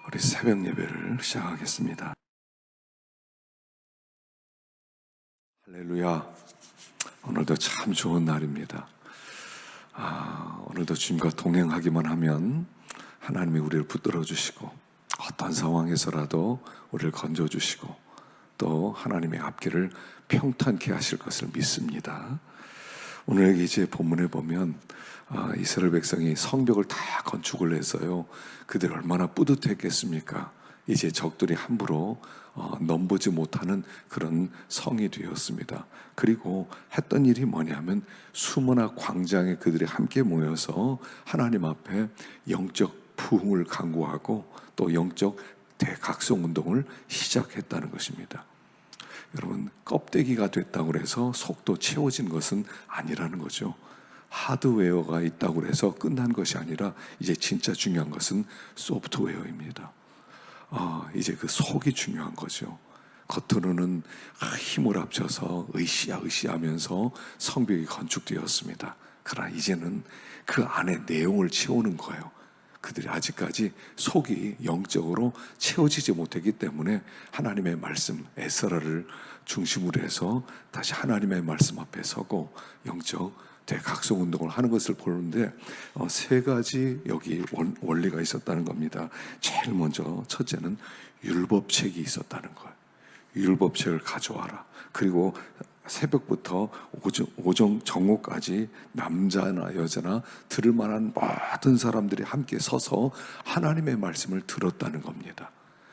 우리 새벽 예배를 시작하겠습니다. 할렐루야. 오늘도 참 좋은 날입니다. 오늘도 주님과 동행하기만 하면 하나님이 우리를 붙들어 주시고 어떤 상황에서라도 우리를 건져 주시고 또 하나님의 앞길을 평탄케 하실 것을 믿습니다. 오늘 이제 본문에 보면 이스라엘 백성이 성벽을 다 건축을 해서요, 그들이 얼마나 뿌듯했겠습니까? 이제 적들이 함부로 넘보지 못하는 그런 성이 되었습니다. 그리고 했던 일이 뭐냐면 수모나 광장에 그들이 함께 모여서 하나님 앞에 영적 부흥을 강구하고 또 영적 대각성 운동을 시작했다는 것입니다. 여러분, 껍데기가 됐다고 해서 속도 채워진 것은 아니라는 거죠. 하드웨어가 있다고 해서 끝난 것이 아니라 이제 진짜 중요한 것은 소프트웨어입니다. 이제 그 속이 중요한 거죠. 겉으로는 힘을 합쳐서 으쌰으쌰하면서 성벽이 건축되었습니다. 그러나 이제는 그 안에 내용을 채우는 거예요. 그들이 아직까지 속이 영적으로 채워지지 못했기 때문에 하나님의 말씀 에스라를 중심으로 해서 다시 하나님의 말씀 앞에 서고 영적 대각성 운동을 하는 것을 보는데 세 가지 여기 원리가 있었다는 겁니다. 제일 먼저 첫째는 율법책이 있었다는 거예요. 율법책을 가져와라. 그리고 새벽부터 오정 정오까지 남자나 여자나 들을 만한 모든 사람들이 함께 서서 하나님의 말씀을 들었다는 겁니다.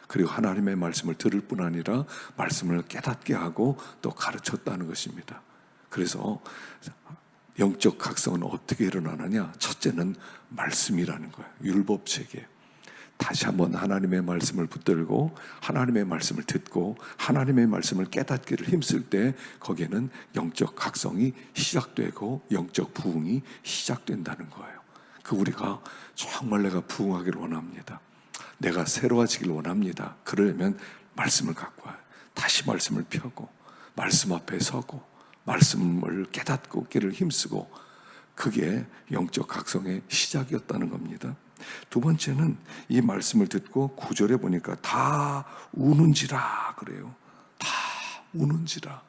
그리고 하나님의 말씀을 들을 뿐 아니라 말씀을 깨닫게 하고 또 가르쳤다는 것입니다. 그래서 영적 각성은 어떻게 일어나느냐? 첫째는 말씀이라는 거예요. 율법책이에요. 다시 한번 하나님의 말씀을 붙들고 하나님의 말씀을 듣고 하나님의 말씀을 깨닫기를 힘쓸 때 거기에는 영적 각성이 시작되고 영적 부흥이 시작된다는 거예요. 우리가 정말 내가 부흥하기를 원합니다. 내가 새로워지기를 원합니다. 그러려면 말씀을 갖고 와요. 다시 말씀을 펴고 말씀 앞에 서고 말씀을 깨닫고 끼를 힘쓰고 그게 영적 각성의 시작이었다는 겁니다. 두 번째는 이 말씀을 듣고 9절에 보니까 다 우는지라 그래요. 다 우는지라.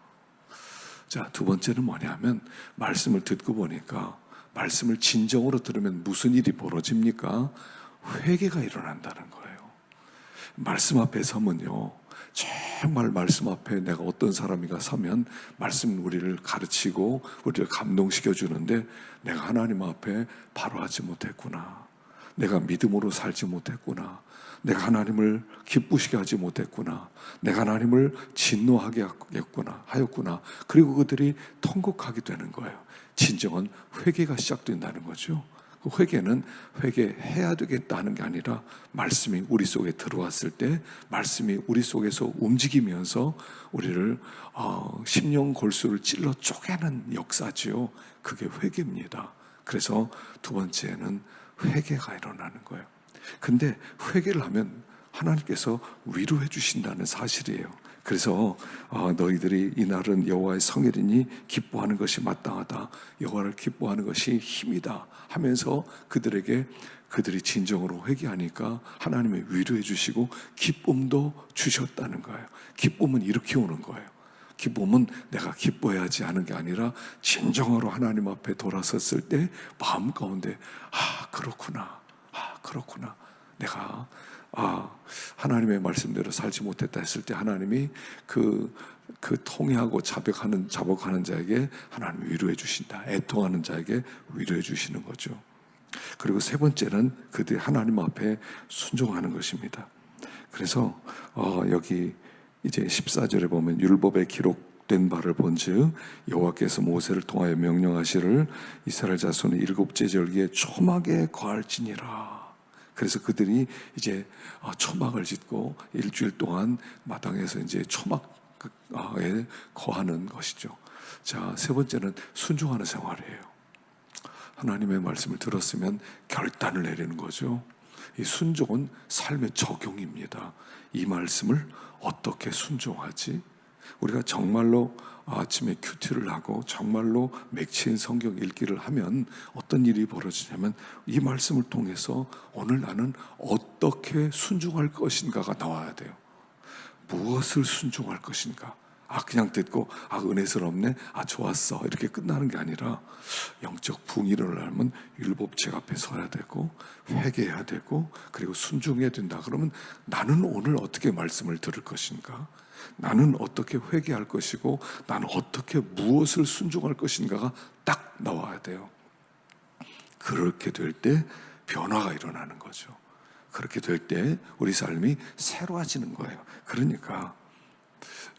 자, 두 번째는 뭐냐면 말씀을 듣고 보니까 말씀을 진정으로 들으면 무슨 일이 벌어집니까? 회개가 일어난다는 거예요. 말씀 앞에 서면요, 정말 말씀 앞에 내가 어떤 사람이가 서면 말씀 우리를 가르치고 우리를 감동시켜 주는데 내가 하나님 앞에 바로 하지 못했구나. 내가 믿음으로 살지 못했구나. 내가 하나님을 기쁘시게 하지 못했구나. 내가 하나님을 진노하게 하였구나. 그리고 그들이 통곡하게 되는 거예요. 진정한 회개가 시작된다는 거죠. 그 회개는 회개해야 되겠다 하는 게 아니라 말씀이 우리 속에 들어왔을 때 말씀이 우리 속에서 움직이면서 우리를 심령 골수를 찔러 쪼개는 역사지요. 그게 회개입니다. 그래서 두 번째는 회개가 일어나는 거예요. 근데 회개를 하면 하나님께서 위로해 주신다는 사실이에요. 그래서 너희들이 이날은 여호와의 성일이니 기뻐하는 것이 마땅하다. 여호와를 기뻐하는 것이 힘이다 하면서 그들이 진정으로 회개하니까 하나님이 위로해 주시고 기쁨도 주셨다는 거예요. 기쁨은 이렇게 오는 거예요. 기쁨은 내가 기뻐해야지 하는 게 아니라 진정으로 하나님 앞에 돌아섰을 때 마음 가운데 그렇구나. 내가 하나님의 말씀대로 살지 못했다 했을 때 하나님이 그 통회하고 자복하는 자에게 하나님 위로해 주신다. 애통하는 자에게 위로해 주시는 거죠. 그리고 세 번째는 그들이 하나님 앞에 순종하는 것입니다. 그래서 여기 이제 14절에 보면 율법에 기록된 바를 본즉 여호와께서 모세를 통하여 명령하시를 이스라엘 자손이 일곱째 절기에 초막에 거할지니라. 그래서 그들이 이제 초막을 짓고 일주일 동안 마당에서 이제 초막에 거하는 것이죠. 자, 세 번째는 순종하는 생활이에요. 하나님의 말씀을 들었으면 결단을 내리는 거죠. 이 순종은 삶의 적용입니다. 이 말씀을 어떻게 순종하지? 우리가 정말로 아침에 큐티를 하고 정말로 맥체인 성경 읽기를 하면 어떤 일이 벌어지냐면 이 말씀을 통해서 오늘 나는 어떻게 순종할 것인가가 나와야 돼요. 무엇을 순종할 것인가? 그냥 듣고 은혜스럽네, 좋았어, 이렇게 끝나는 게 아니라 영적 부흥이 일어나려면 율법책 앞에 서야 되고 회개해야 되고 그리고 순종해야 된다. 그러면 나는 오늘 어떻게 말씀을 들을 것인가? 나는 어떻게 회개할 것이고 나는 어떻게 무엇을 순종할 것인가가 딱 나와야 돼요. 그렇게 될 때 변화가 일어나는 거죠. 그렇게 될 때 우리 삶이 새로워지는 거예요. 그러니까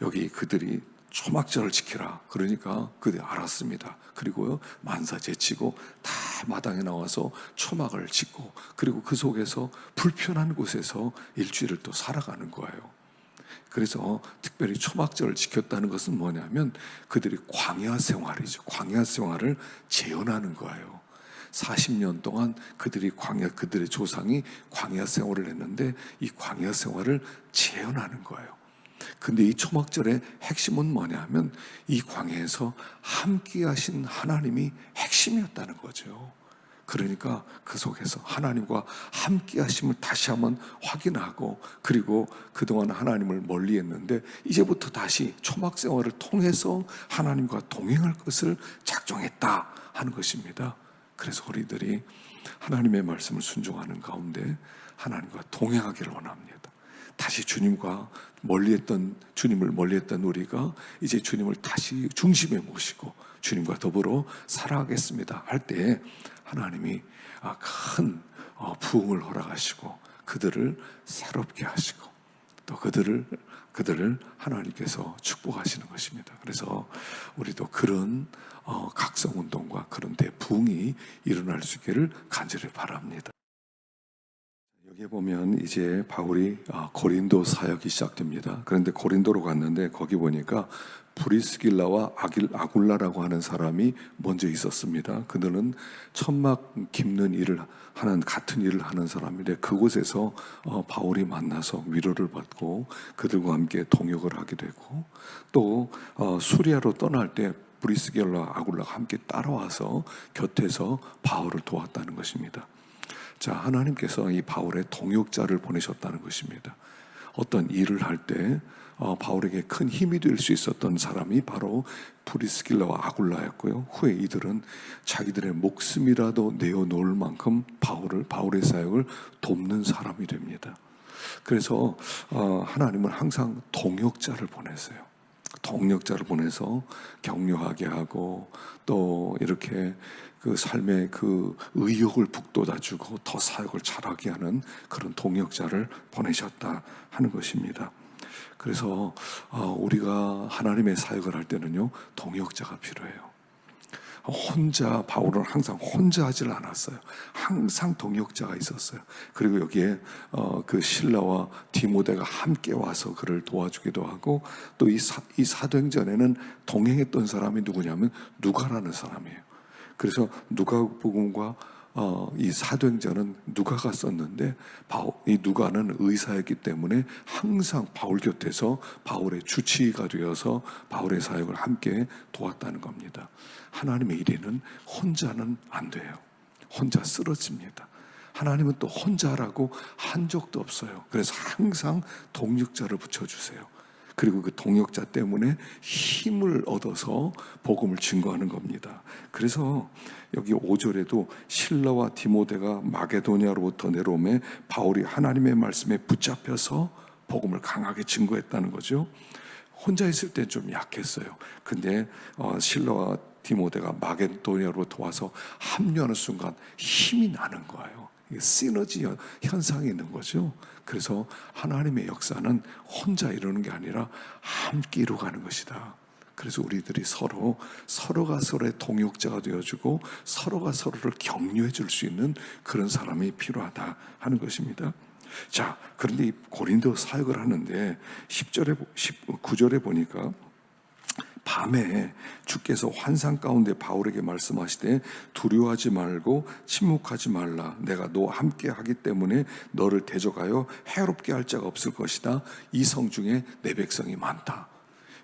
여기 그들이 초막절을 지키라. 그러니까 그들이 알았습니다. 그리고요, 만사 제치고 다 마당에 나와서 초막을 짓고 그리고 그 속에서 불편한 곳에서 일주일을 또 살아가는 거예요. 그래서 특별히 초막절을 지켰다는 것은 뭐냐면 그들이 광야 생활이죠. 광야 생활을 재현하는 거예요. 40년 동안 그들의 조상이 광야 생활을 했는데 이 광야 생활을 재현하는 거예요. 근데 이 초막절의 핵심은 뭐냐면 이 광야에서 함께 하신 하나님이 핵심이었다는 거죠. 그러니까 그 속에서 하나님과 함께 하심을 다시 한번 확인하고 그리고 그동안 하나님을 멀리 했는데 이제부터 다시 초막 생활을 통해서 하나님과 동행할 것을 작정했다 하는 것입니다. 그래서 우리들이 하나님의 말씀을 순종하는 가운데 하나님과 동행하기를 원합니다. 다시 주님을 멀리했던 우리가 이제 주님을 다시 중심에 모시고 주님과 더불어 살아가겠습니다 할 때 하나님이 큰 부흥을 허락하시고 그들을 새롭게 하시고 또 그들을 하나님께서 축복하시는 것입니다. 그래서 우리도 그런 각성운동과 그런 대부흥이 일어날 수 있기를 간절히 바랍니다. 여기에 보면 이제 바울이 고린도 사역이 시작됩니다. 그런데 고린도로 갔는데 거기 보니까 브리스길라와 아굴라라고 하는 사람이 먼저 있었습니다. 그들은 천막 깁는 일을 하는 같은 일을 하는 사람인데 그곳에서 바울이 만나서 위로를 받고 그들과 함께 동역을 하게 되고 또 수리아로 떠날 때 브리스길라와 아굴라가 함께 따라와서 곁에서 바울을 도왔다는 것입니다. 자, 하나님께서 이 바울의 동역자를 보내셨다는 것입니다. 어떤 일을 할 때 바울에게 큰 힘이 될 수 있었던 사람이 바로 브리스길라와 아굴라였고요. 후에 이들은 자기들의 목숨이라도 내어놓을 만큼 바울의 사역을 돕는 사람이 됩니다. 그래서 하나님은 항상 동역자를 보내세요. 동역자를 보내서 격려하게 하고 또 이렇게 그 삶의 그 의욕을 북돋아주고 더 사역을 잘하게 하는 그런 동역자를 보내셨다 하는 것입니다. 그래서 우리가 하나님의 사역을 할 때는요, 동역자가 필요해요. 바울은 항상 혼자 하질 않았어요. 항상 동역자가 있었어요. 그리고 여기에 그 실라와 디모데가 함께 와서 그를 도와주기도 하고 또 이 사도행전에는 동행했던 사람이 누구냐면 누가라는 사람이에요. 그래서 누가복음과 이 사도행전은 누가가 썼는데 이 누가는 의사였기 때문에 항상 바울 곁에서 바울의 주치의가 되어서 바울의 사역을 함께 도왔다는 겁니다. 하나님의 일에는 혼자는 안 돼요. 혼자 쓰러집니다. 하나님은 또 혼자라고 한 적도 없어요. 그래서 항상 동역자를 붙여주세요. 그리고 그 동역자 때문에 힘을 얻어서 복음을 증거하는 겁니다. 그래서 여기 5절에도 실라와 디모데가 마게도냐로부터 내려오매 바울이 하나님의 말씀에 붙잡혀서 복음을 강하게 증거했다는 거죠. 혼자 있을 때 좀 약했어요. 근데 실라와 디모데가 마게도냐로부터 와서 합류하는 순간 힘이 나는 거예요. 시너지 현상이 있는 거죠. 그래서 하나님의 역사는 혼자 이루는 게 아니라 함께 이루어가는 것이다. 그래서 우리들이 서로가 서로의 동역자가 되어주고 서로가 서로를 격려해 줄 수 있는 그런 사람이 필요하다 하는 것입니다. 자, 그런데 이 고린도 사역을 하는데 9절에 보니까 밤에 주께서 환상 가운데 바울에게 말씀하시되 두려워하지 말고 침묵하지 말라. 내가 너와 함께 하기 때문에 너를 대적하여 해롭게 할 자가 없을 것이다. 이 성 중에 내 백성이 많다.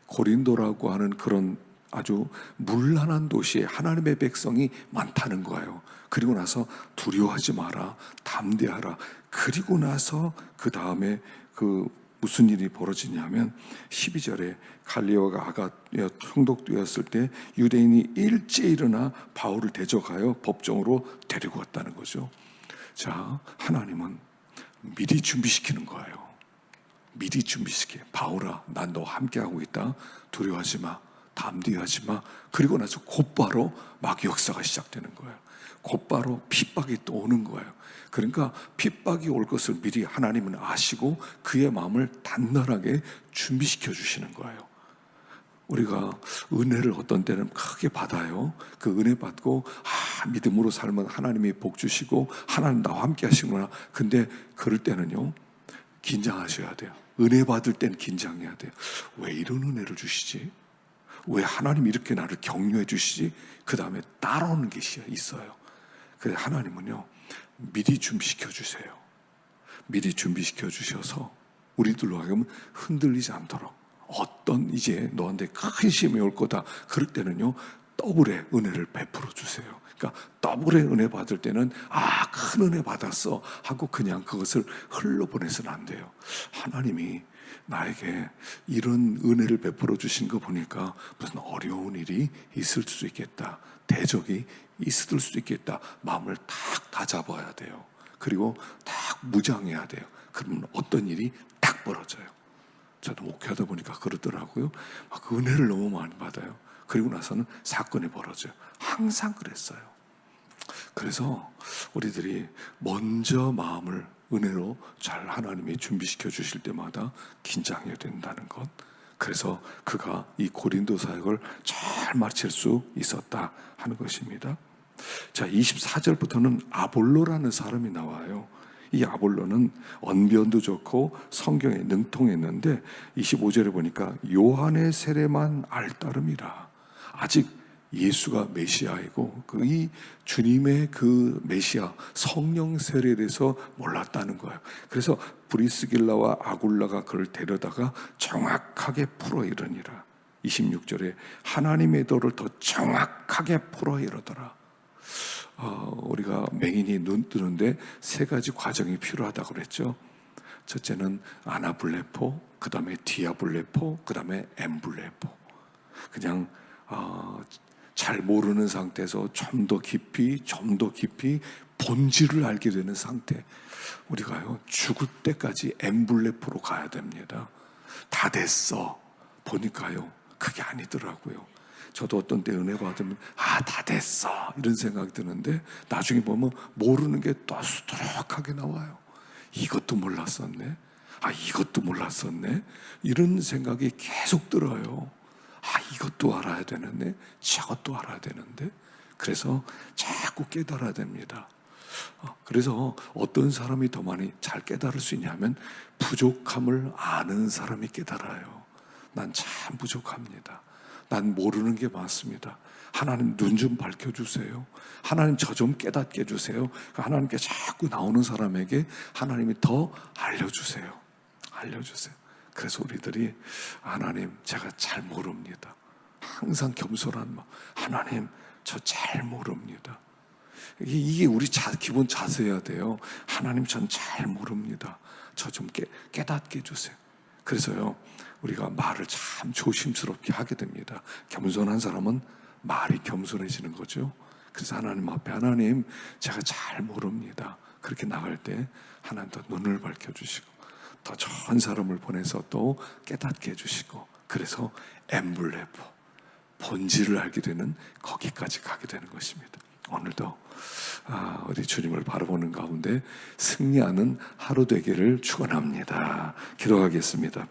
고린도라고 하는 그런 아주 문란한 도시에 하나님의 백성이 많다는 거예요. 그리고 나서 두려워하지 마라, 담대하라. 그리고 나서 그 다음에 무슨 일이 벌어지냐면 12절에 갈리오가 아가에 총독되었을 때 유대인이 일찍 일어나 바울을 대적하여 법정으로 데리고 왔다는 거죠. 자, 하나님은 미리 준비시키는 거예요. 미리 준비시켜. 바울아, 난 너 함께하고 있다. 두려워하지 마. 담대하지 마. 그리고 나서 곧바로 막 역사가 시작되는 거예요. 곧바로 핍박이 또 오는 거예요. 그러니까 핍박이 올 것을 미리 하나님은 아시고 그의 마음을 단단하게 준비시켜 주시는 거예요. 우리가 은혜를 어떤 때는 크게 받아요. 그 은혜 받고 믿음으로 살면 하나님이 복 주시고 하나님 나와 함께 하시구나. 근데 그럴 때는요, 긴장하셔야 돼요. 은혜 받을 땐 긴장해야 돼요. 왜 이런 은혜를 주시지? 왜 하나님 이렇게 나를 격려해 주시지? 그 다음에 따라오는 게 있어요. 그래서 하나님은요, 미리 준비시켜 주세요. 미리 준비시켜 주셔서 우리들로 하여금 흔들리지 않도록, 어떤 이제 너한테 큰 시험이 올 거다 그럴 때는요, 더블의 은혜를 베풀어 주세요. 그러니까 더블의 은혜 받을 때는 큰 은혜 받았어 하고 그냥 그것을 흘러보내서는 안 돼요. 하나님이 나에게 이런 은혜를 베풀어 주신 거 보니까 무슨 어려운 일이 있을 수 있겠다, 대적이 있을 수 있겠다, 마음을 탁 다잡아야 돼요. 그리고 탁 무장해야 돼요. 그러면 어떤 일이 딱 벌어져요. 저도 목회하다 보니까 그러더라고요. 막 은혜를 너무 많이 받아요. 그리고 나서는 사건이 벌어져요. 항상 그랬어요. 그래서 우리들이 먼저 마음을 은혜로 잘 하나님이 준비시켜 주실 때마다 긴장해야 된다는 것. 그래서 그가 이 고린도 사역을 잘 마칠 수 있었다 하는 것입니다. 자, 24절부터는 아볼로라는 사람이 나와요. 이 아볼로는 언변도 좋고 성경에 능통했는데 25절에 보니까 요한의 세례만 알 따름이라. 아직 예수가 메시아이고 이 주님의 그 메시아 성령 세례에 대해서 몰랐다는 거예요. 그래서 브리스길라와 아굴라가 그를 데려다가 정확하게 풀어 이르니라. 26절에 하나님의 도를 더 정확하게 풀어 이르더라. 우리가 맹인이 눈 뜨는데 세 가지 과정이 필요하다고 그랬죠. 첫째는 아나블레포, 그 다음에 디아블레포, 그 다음에 엠블레포. 그냥 잘 모르는 상태에서 좀 더 깊이 본질을 알게 되는 상태. 우리가요, 죽을 때까지 엠블레포로 가야 됩니다. 다 됐어 보니까요, 그게 아니더라고요. 저도 어떤 때 은혜 받으면 다 됐어 이런 생각이 드는데 나중에 보면 모르는 게 또 수두룩하게 나와요. 이것도 몰랐었네, 이것도 몰랐었네, 이런 생각이 계속 들어요. 이것도 알아야 되는데 저것도 알아야 되는데. 그래서 자꾸 깨달아야 됩니다. 그래서 어떤 사람이 더 많이 잘 깨달을 수 있냐면 부족함을 아는 사람이 깨달아요. 난 참 부족합니다. 난 모르는 게 많습니다. 하나님 눈 좀 밝혀주세요. 하나님 저 좀 깨닫게 해주세요. 하나님께 자꾸 나오는 사람에게 하나님이 더 알려주세요. 그래서 우리들이 하나님 제가 잘 모릅니다. 항상 겸손한 마음, 하나님 저 잘 모릅니다. 이게 우리 기본 자세여야 돼요. 하나님 전 잘 모릅니다. 저 좀 깨닫게 해주세요. 그래서요, 우리가 말을 참 조심스럽게 하게 됩니다. 겸손한 사람은 말이 겸손해지는 거죠. 그래서 하나님 앞에 하나님 제가 잘 모릅니다. 그렇게 나갈 때 하나님 더 눈을 밝혀주시고 더 좋은 사람을 보내서 또 깨닫게 해주시고, 그래서 엠블레포 본질을 알게 되는 거기까지 가게 되는 것입니다. 오늘도 우리 주님을 바라보는 가운데 승리하는 하루 되기를 축원합니다. 기도하겠습니다.